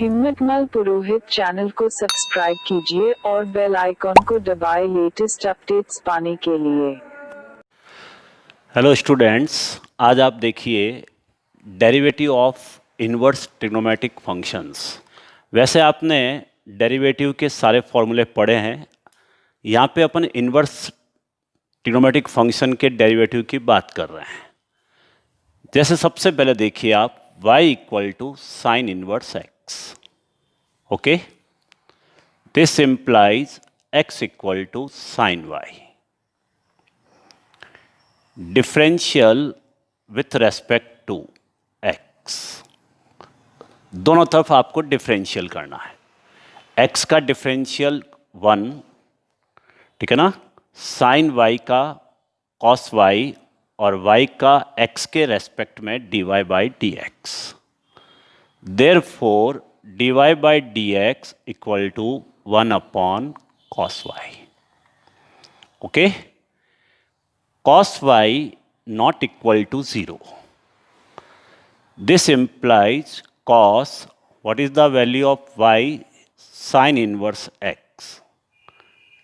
हिम्मतमल पुरोहित channel को subscribe कीजिए और बेल आइकॉन को दबाएं लेटेस्ट अपडेट्स पाने के लिए। हेलो स्टूडेंट्स, आज आप देखिए derivative of inverse trigonometric functions. वैसे आपने डेरिवेटिव के सारे फॉर्मूले पढ़े हैं। यहाँ पे अपन इनवर्स ट्रिग्नोमेट्रिक फंक्शन के डेरिवेटिव की बात कर रहे हैं। जैसे सबसे पहले देखिए आप y equal to sine inverse x। Okay, this implies x equal to sine y। Differential with respect to x, दोनों तरफ आपको डिफरेंशियल करना है। x का डिफरेंशियल 1, ठीक है ना, साइन y का कॉस y और y का x के रेस्पेक्ट में dy by D X. Therefore dy by D x equal to 1 upon cos y। Okay, cos y not equal to 0. This implies cos, what is the value of y, sin inverse x,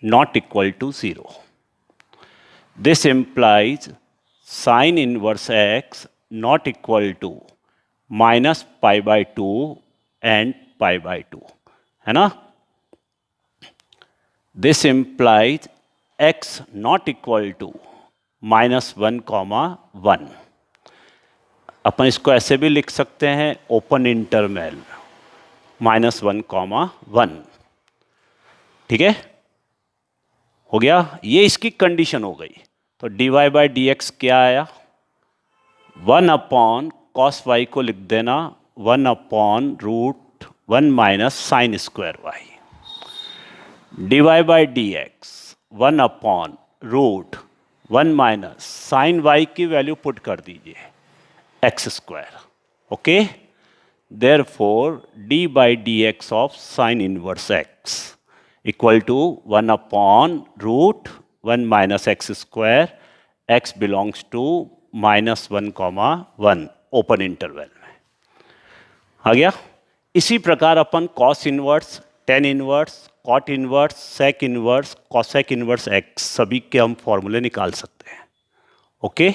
not equal to 0. This implies sin inverse x not equal to minus pi by 2 and pi by 2, है ना? This implies x not equal to -1, अपन इसको ऐसे भी लिख सकते हैं open interval -1, ठीक है, हो गया। ये इसकी कंडीशन हो गई। तो dy बाई डी एक्स क्या आया, 1 अपॉन कॉस वाई को लिख देना 1 upon root 1 minus sine square y. dy by D x 1 upon root 1 minus sine y की वैल्यू पुट कर दीजिए x square. Okay, therefore d by D x of sine inverse x equal to 1 upon root 1 minus x square, x belongs to -1, open interval में आ गया। इसी प्रकार अपन cos inverse, tan inverse, cot inverse, sec inverse, cosec inverse x सभी के हम फॉर्मूले निकाल सकते हैं। ओके,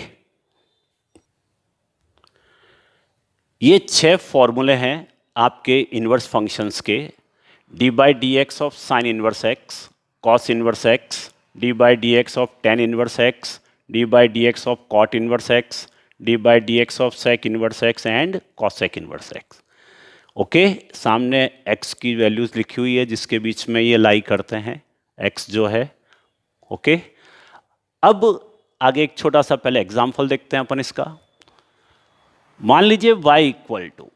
ये 6 फॉर्मूले हैं आपके इनवर्स फंक्शंस के। D by D x of sine inverse X, cos inverse X, D by D x of tan inverse X, D by D x of cot inverse X, D by D x of sec inverse X and cosec inverse X. Okay, सामने x की values लिखी हुई है जिसके बीच में ये लाई करते हैं x जो है। ओके, अब आगे एक छोटा सा पहले एग्जाम्पल देखते हैं अपन इसका। मान लीजिए y equal to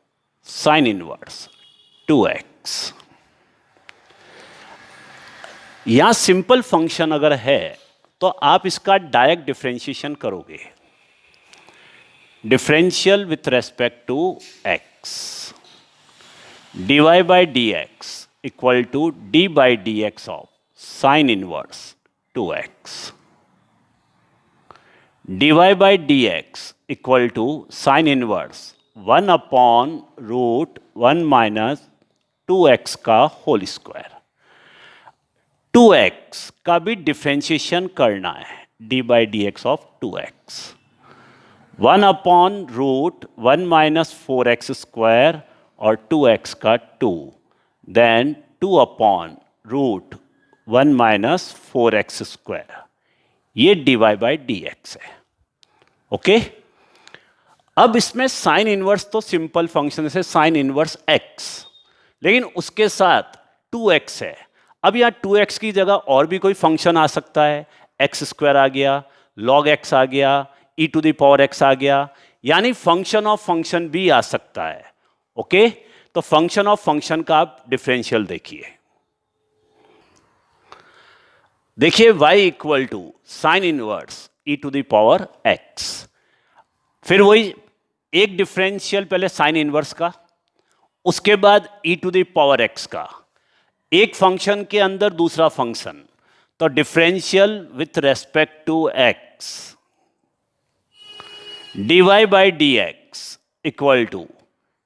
sine inverse 2x। यहां सिंपल फंक्शन अगर है तो आप इसका डायरेक्ट डिफरेंशिएशन करोगे, differential with respect to x। dy by dx equal to d by dx of sin inverse 2x. dy by dx equal to sin inverse 1 upon root 1 minus 2x का whole square. 2x का भी differentiation करना है, d by dx of 2x। 1 upon root 1 minus 4x square और 2x का 2, then 2 upon root 1 minus 4x square, ये dy by D X है। Okay, अब इसमें साइन इनवर्स तो सिंपल फंक्शन से साइन इनवर्स x, लेकिन उसके साथ 2x है। अब यहाँ 2x की जगह और भी कोई फंक्शन आ सकता है, x स्क्वायर आ गया, log x आ गया, e to the power x आ गया, यानी फंक्शन ऑफ फंक्शन भी आ सकता है। ओके, तो फंक्शन ऑफ फंक्शन का आप डिफरेंशियल देखिए। देखिए y equal to sine inverse e to the power x, फिर वही एक डिफरेंशियल पहले साइन इनवर्स का, उसके बाद e to the power x का, एक फंक्शन के अंदर दूसरा फंक्शन, तो differential with respect to x, dy by D x equal to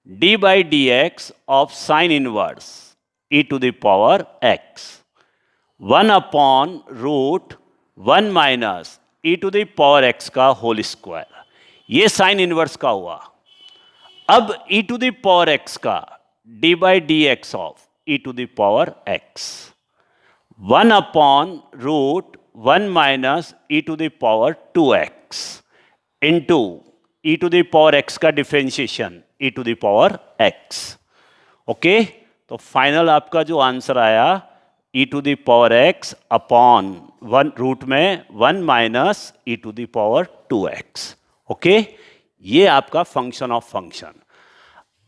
d by dx of sine inverse e to the power x 1 upon root 1 minus e to the power x का whole square. ये sine inverse का हुआ। अब e to the power x का d by dx of e to the power x 1 upon root 1 minus e to the power 2x into e to the power x का differentiation e to the power x। Okay, तो final आपका जो answer आया e to the power x upon 1 root में 1 minus e to the power 2x। Okay, ये आपका function of function.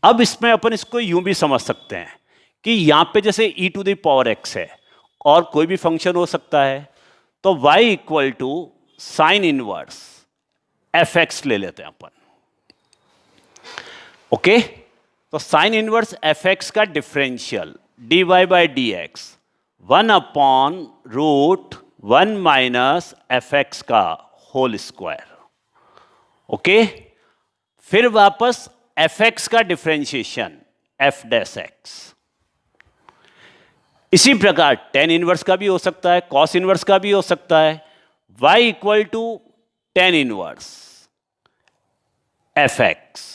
अब इसमें अपन इसको यूं भी समझ सकते हैं कि यहां पे जैसे e to the power x है और कोई भी फंक्शन हो सकता है, तो y equal to sine inverse F X ले लेते हैं अपन। ओके, तो साइन इनवर्स एफ एक्स का differential dy by D x 1 upon root 1 minus F x का होल स्क्वायर। ओके, फिर वापस एफ एक्स का डिफरेंशिएशन एफ डैश एक्स। इसी प्रकार टेन इनवर्स का भी हो सकता है, कॉस इनवर्स का भी हो सकता है। y equal to tan inverse F x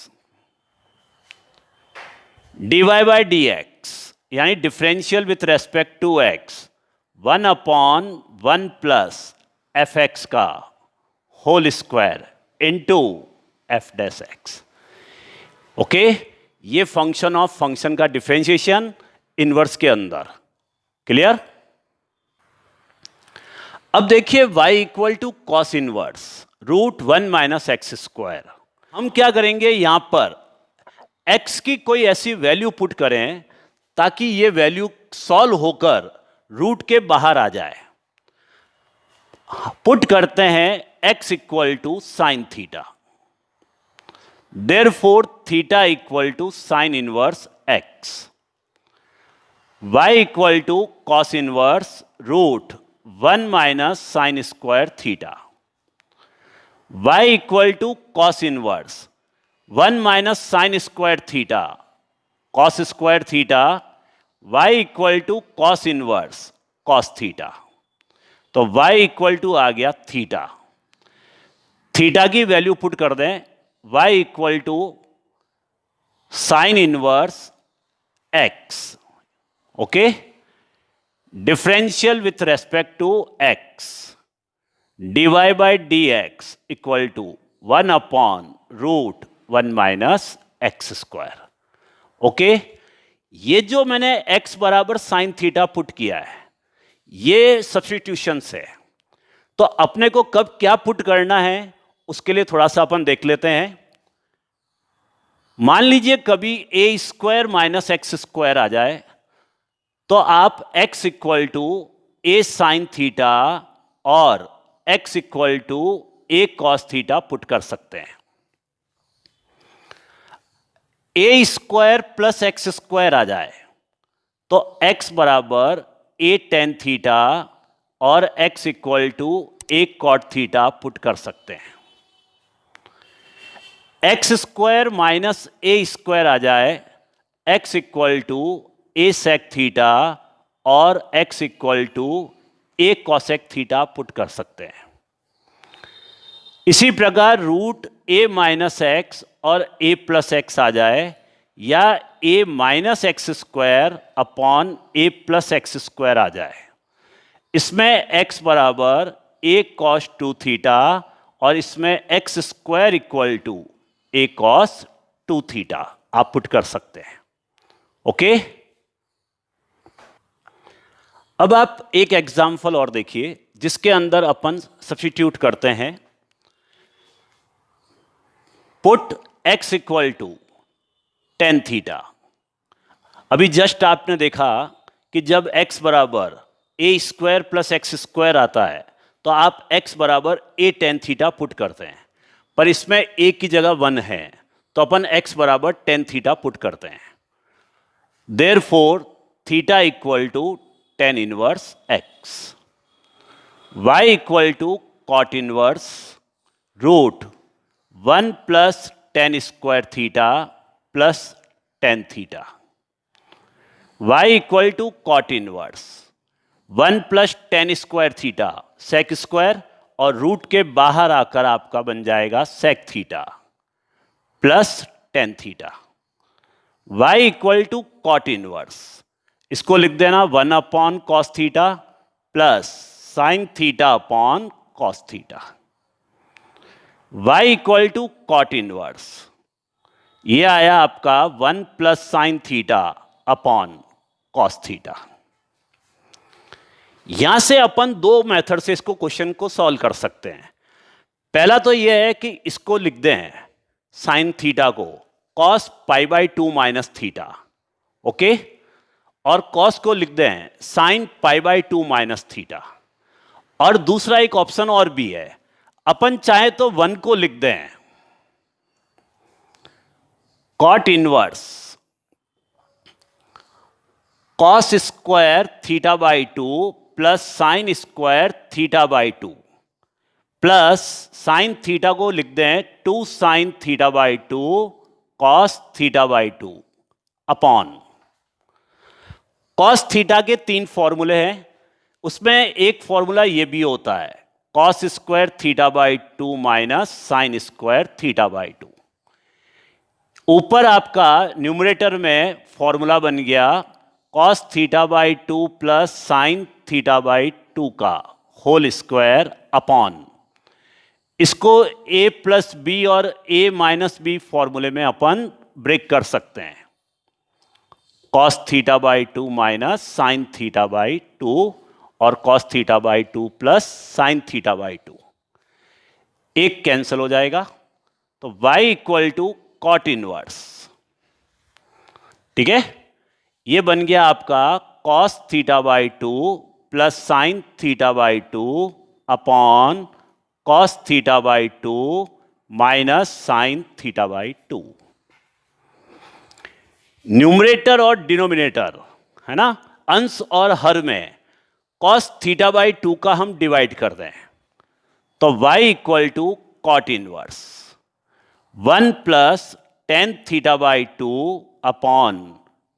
dy by D x यानी differential with respect to x 1 upon 1 plus f x का whole square into f dash x. Okay, ये फंक्शन ऑफ फंक्शन का differentiation inverse के अंदर। Clear? अब देखिए y equal to cos inverse root 1 minus x square. हम क्या करेंगे, यहां पर x की कोई ऐसी वैल्यू पुट करें ताकि ये वैल्यू सॉल्व होकर रूट के बाहर आ जाए। पुट करते हैं x equal to sine theta, therefore theta equal to sine inverse x। y equal to cos inverse root 1 minus sine square theta. y equal to cos inverse 1 minus sine square theta cos square theta. y equal to cos inverse cos theta. तो y equal to आ गया theta. Theta की value put कर दें, y equal to sine inverse x। Okay, differential with respect to x dy by D x equal to 1 upon root 1 minus x square. Okay, ये जो मैंने x बराबर sine theta put किया है, ये सब्स्टिट्यूशन है। तो अपने को कब क्या पुट करना है उसके लिए थोड़ा सा अपन देख लेते हैं। मान लीजिए कभी a square minus x square आ जाए, तो आप x equal to a sine theta और x equal to a cos theta put कर सकते हैं। A square plus x square आ जाए तो x बराबर ए टेन थीटा और x equal to a cot theta put कर सकते हैं। X square minus a square आ जाए, x equal to a sec theta और x equal to A cosec theta put कर सकते हैं। इसी प्रकार रूट ए माइनस एक्स और ए प्लस एक्स आ जाए, या ए माइनस एक्स स्क्वायर अपॉन ए प्लस एक्स स्क्वायर आ जाए। इसमें x बराबर ए कॉस टू थीटा और इसमें x square equal to a cos two theta आप पुट कर सकते हैं। ओके, अब आप एक एग्जाम्पल और देखिए जिसके अंदर अपन सब्स्टिट्यूट करते हैं। Put x equal to tan theta. अभी जस्ट आपने देखा कि जब x बराबर a square plus x square आता है तो आप x बराबर ए टेन थीटा पुट करते हैं, पर इसमें a की जगह 1 है तो अपन x बराबर टेन थीटा पुट करते हैं। Therefore theta equal to tan inverse x। y equal to cot inverse root 1 plus tan square theta plus tan theta. y equal to cot inverse 1 plus tan square theta sec square, और root के बाहर आकर आपका बन जाएगा sec theta plus tan theta. y equal to cot inverse, इसको लिख देना 1 upon cos theta plus sine theta upon cos theta. y equal to cot inverse, ये आया आपका 1 plus sine theta upon cos theta. यहां से अपन दो मेथड से इसको क्वेश्चन को सॉल्व कर सकते हैं। पहला तो यह है कि इसको लिख दें साइन थीटा को cos pi by 2 minus theta, okay, और कॉस को लिख दें sign pi by 2 minus theta. और दूसरा एक ऑप्शन और भी है, अपन चाहे तो 1 को लिख दें cot inverse cos square theta by 2 plus sine square theta by 2, plus sine theta को लिख दें 2 sine theta by 2 cos theta by 2 upon cos theta के 3 फॉर्मूले हैं, उसमें एक फॉर्मूला ये भी होता है cos square theta by 2 minus sine square theta by 2। ऊपर आपका न्यूमरेटर में फॉर्मूला बन गया cos theta by 2 plus sine theta by 2 का होल स्क्वायर अपॉन, इसको a प्लस बी और a माइनस बी फॉर्मूले में अपन ब्रेक कर सकते हैं। Cos theta by 2 minus sine theta by 2 और cos theta by 2 plus sine theta by 2, एक कैंसिल हो जाएगा, तो y equal to cot inverse, ठीक है, ये बन गया आपका cos theta by 2 plus sine theta by 2 upon cos theta by 2 minus sine theta by 2। Numerator और डिनोमिनेटर है ना, अंश और हर में कॉस थीटा बाई 2 का हम डिवाइड कर दें, तो y equal to cot inverse 1 plus tan theta by 2 upon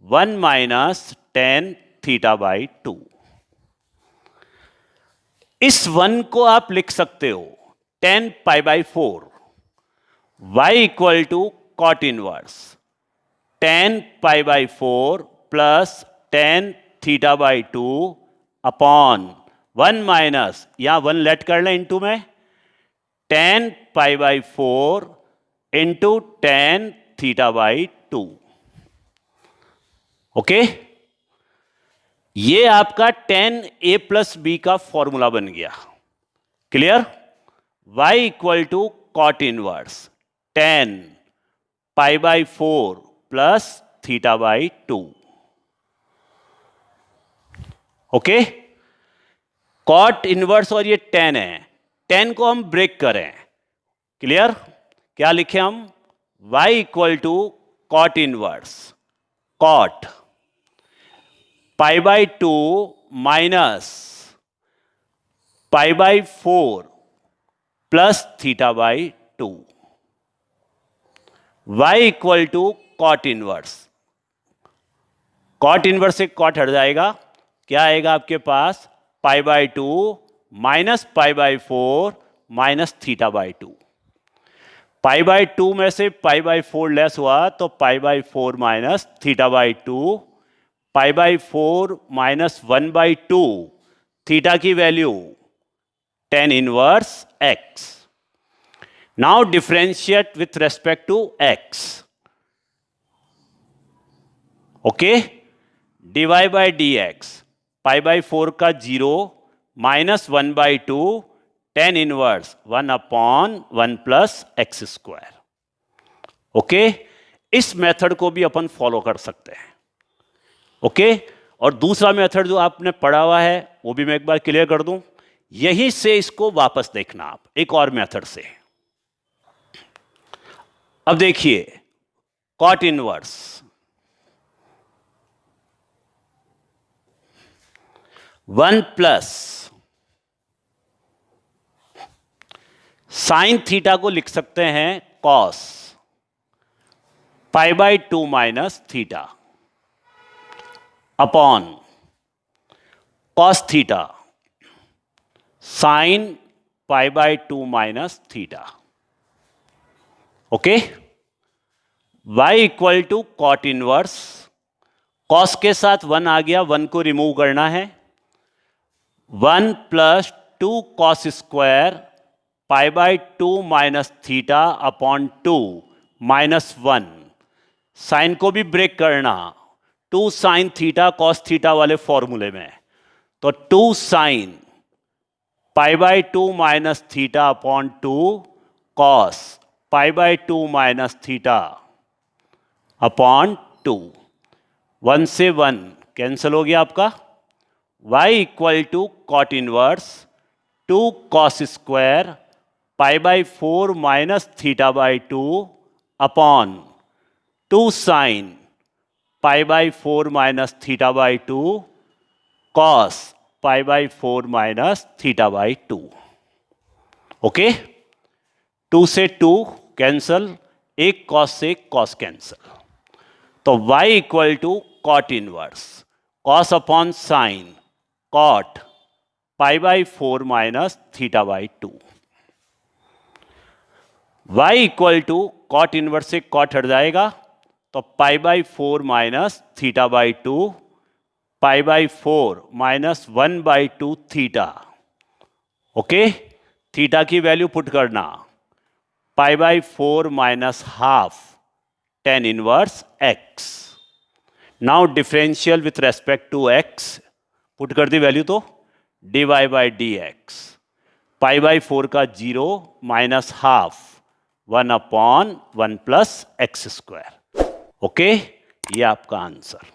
1 minus tan theta by 2। इस 1 को आप लिख सकते हो 10 pi by 4, y equal to cot inverse 10 pi by 4 plus 10 theta by 2 upon 1 minus, यहां 1 लेट कर लें इंटू में 10 pi by 4 into 10 theta by 2, okay. ये आपका 10a प्लस बी का फॉर्मूला बन गया, clear. y equal to cot inverse 10 pi by 4 plus theta by 2, okay. Cot inverse और ये 10 है, 10 को हम ब्रेक करें, क्लियर। क्या लिखे हम, y equal to cot inverse cot pi by 2 minus pi by 4 plus theta by 2, y equal to cot inverse, cot inverse से कॉट हट जाएगा, क्या आएगा आपके पास pi by 2 minus pi by 4 minus theta by 2। Pi by 2 में से pi by 4 less हुआ तो pi by 4 minus theta by 2, pi by 4 minus 1 by 2, theta की value tan inverse x। Now differentiate with respect to x, okay. dy by D x, pi by 4 का 0 minus 1 by 2 tan inverse 1 upon 1 plus x square, okay. इस method को भी अपन follow कर सकते हैं, okay. और दूसरा मेथड जो आपने पढ़ा हुआ है वो भी मैं एक बार क्लियर कर दूं, यहीं से इसको वापस देखना आप एक और मेथड से। अब देखिए cot inverse 1 plus sine theta को लिख सकते हैं cos pi by 2 minus theta upon cos theta sine pi by 2 minus theta. Okay, y equal to cot inverse, cos के साथ 1 आ गया, 1 को रिमूव करना है, 1 plus 2 cos square pi by 2 minus theta upon 2 minus 1। Sine को भी break करना, 2 sine theta cos theta वाले फॉर्मूले में, तो 2 sine pi by 2 minus theta upon 2 cos pi by 2 minus theta upon 2। 1 से 1 कैंसिल हो गया आपका। y equal to cot inverse 2 cos square pi by 4 minus theta by 2 upon 2 sine pi by 4 minus theta by 2 cos pi by 4 minus theta by 2। Okay, 2 से 2 cancel, एक cos से एक cos cancel, तो y equal to cot inverse cos upon sine cot pi by 4 minus theta by 2। y equal to cot inverse से cot हट जाएगा, तो pi by 4 minus theta by 2 pi by 4 minus 1 by 2 theta. Okay, theta की value put करना, pi by 4 minus half tan inverse x। Now differential with respect to x, put कर दी value तो dy by D x, pi by 4 का 0 minus half 1 upon 1 plus x square. Okay, ये आपका answer.